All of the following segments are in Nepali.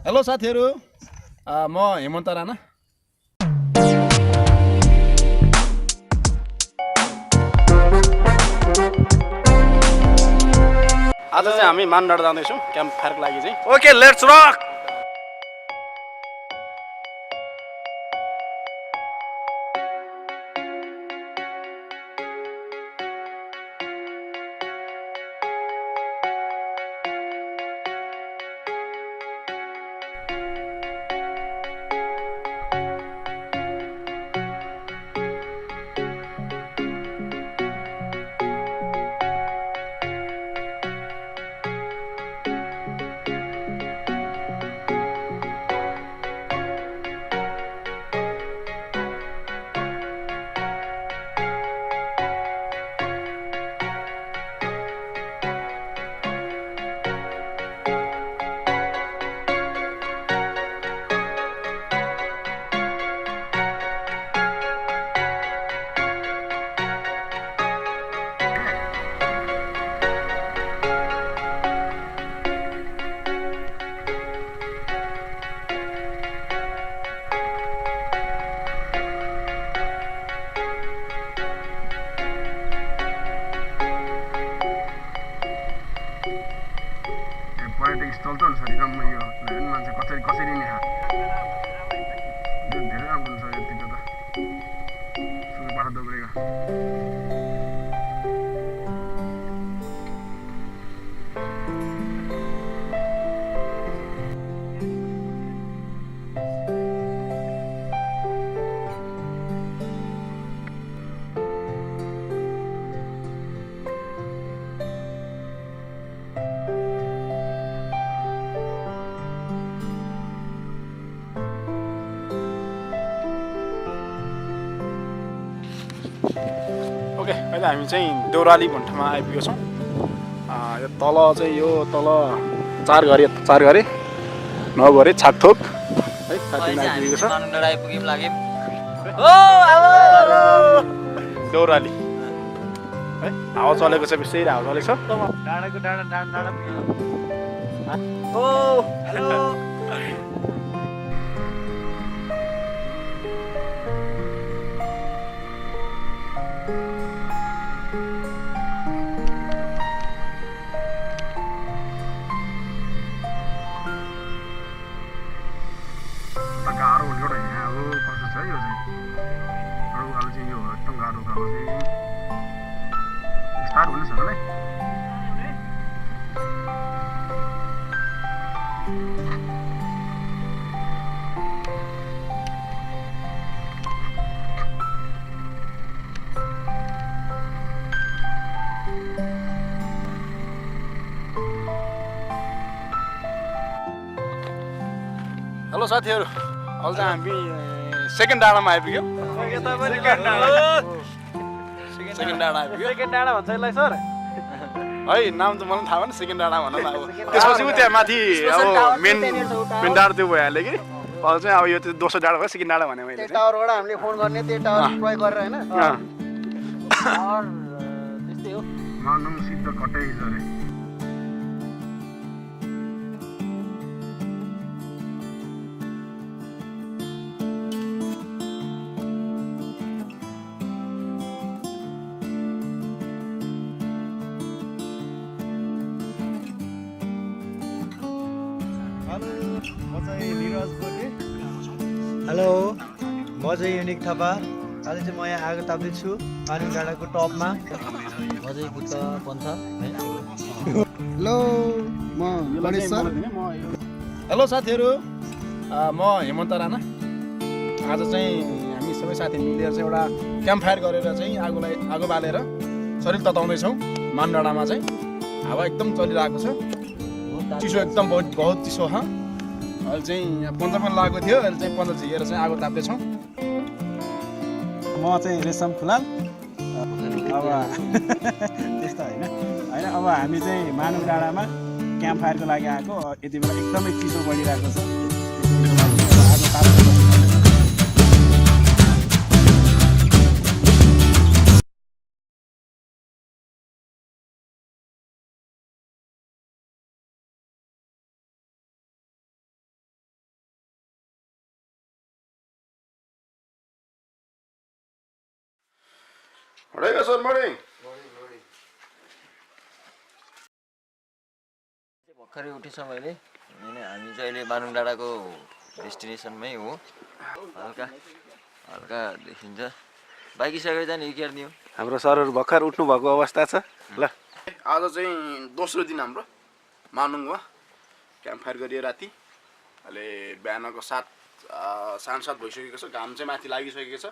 हेलो साथीहरु म हेमन्त राणा आज चाहिँ हामी मानडाँडा जाँदैछौँ क्याम्प फायरको लागि चाहिँ ओके लेट्स रक पर्यटक स्थल त अनुसार काम यो मान्छे कसरी कसरी नि धेरै राम्रो छ यतिको त सुरु पाठ दोब्रेको ओके अहिले हामी चाहिँ देउराली भन्ने ठाउँमा आइपुगेको छौँ यो तल चाहिँ यो तल चार घरे 9 घरे छाकथोक है आइपुगेको छ देउराली है हावा चलेको छ बेसी हावा चलेको छ डाँडाको डाँडा गाह्रो एउटा यहाँ हो कस्तो छ यो चाहिँ अरू उकालो चाहिँ यो एकदम गाह्रो उकालो चाहिँ स्टार्ट हुनेछ होला हेलो साथीहरु अहिले चाहिँ हामी सेकेन्ड डाँडामा आइपुग्यो सेकेन्ड डाँडा आइपुग्यो सेकेन्ड डाँडा भन्छ यसलाई सर है नाम त मलाई थाहा भएन सेकेन्ड डाँडा भन न अब त्यसपछि त्यहाँ माथि अब मेन डाँडा त्यो भइहाल्यो कि अब चाहिँ अब यो त्यो दोस्रो डाँडा भयो सेकेन्ड डाँडा भने मैले टावरबाट हामीले फोन गर्ने त्यो टावर प्रयोग गरेर हैन त्यस्तै हो मानौँ सिद्ध कतै झरे हेलो म चाहिँ युनिक थापा आज चाहिँ म यहाँ आगो ताप्दैछु पानी डाँडाको टपमा म चाहिँ बुद्ध पन्थ हेलो म गणेश सर हेलो साथीहरु म हेमन्त राणा आज चाहिँ हामी सबै साथी मिलेर चाहिँ एउटा क्याम्प फायर गरेर चाहिँ आगो बालेर शरीर तताउँदैछौँ मानडाँडामा चाहिँ हावा एकदम चलिरहेको छ चिसो एकदम बहुत चिसो छ अहिले चाहिँ पन्जा पनि लागेको थियो अहिले चाहिँ पन्जा झिकेर चाहिँ आगो ताप्दैछौँ म चाहिँ रेशम खुलाल अब त्यस्तो होइन अब हामी चाहिँ मानव डाँडामा क्याम्प फायरको लागि आएको यति बेला एकदमै चिसो बढिरहेको छ आगो ताप्नु Morning, sir, morning. भर्खरै उठेछ मैले अनि हामी चाहिँ अहिले बानुङ डाँडाको डेस्टिनेसनमै हो हल्का हल्का देखिन्छ बाइक सबै जाने केर्नी हो हाम्रो सरहरू भर्खर उठ्नु भएको अवस्था छ ल आज चाहिँ दोस्रो दिन हाम्रो मानुङमा क्याम्पफायर गरियो राति अहिले बिहानको 7:30 भइसकेको छ घाम चाहिँ माथि लागिसकेको छ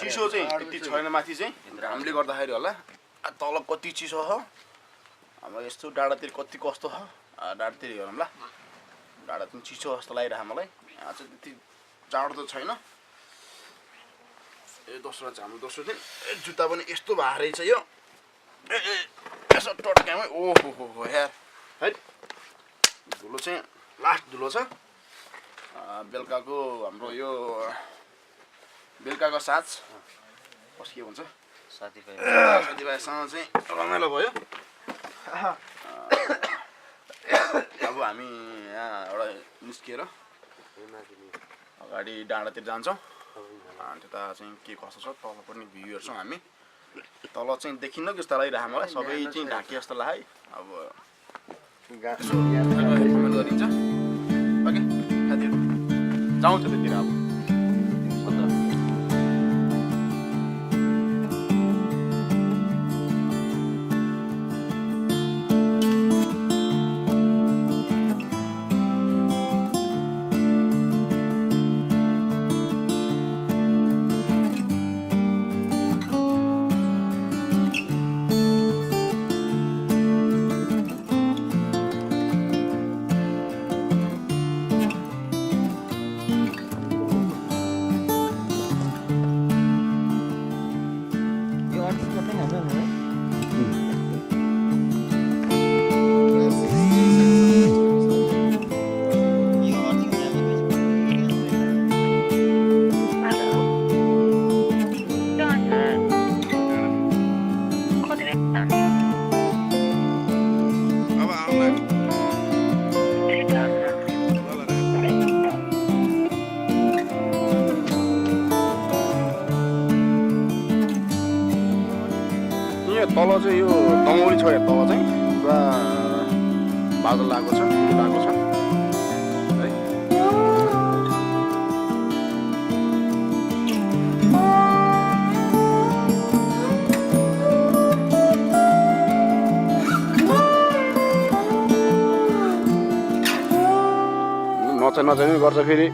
चिसो चाहिँ त्यति छैन माथि चाहिँ घामले गर्दाखेरि होला तल कति चिसो छ अब यस्तो डाँडातिर कति कस्तो छ डाँडातिर हेरौँ ल डाँडा चाहिँ चिसो जस्तो लागिरहेको मलाई यहाँ चाहिँ त्यति जाडो त छैन दोस्रो चाहिँ हाम्रो दोस्रो दिन जुत्ता पनि यस्तो भएको रहेछ यो यसो टट्क्यामै ओहो हो यार है धुलो चाहिँ लास्ट धुलो छ बेलुकाको हाम्रो यो बेलुकाको साँझ कस के भन्छ साथीभाइसँग चाहिँ रमाइलो भयो अब हामी यहाँ एउटा निस्किएर अगाडि डाँडातिर जान्छौँ त्यता चाहिँ के कस्तो छ तल पनि भ्यू हेर्छौँ हामी तल चाहिँ देखिन्न जस्तो लागिरहेको मलाई सबै चाहिँ ढाके जस्तो लाग्यो अब कमेन्ट गरिन्छ ओके साथीहरू जाउँ त्यतातिर अब तल चाहिँ यो तमौली छ तल चाहिँ पुरा बादल लागेको छ है नचाइ गर्छ फेरि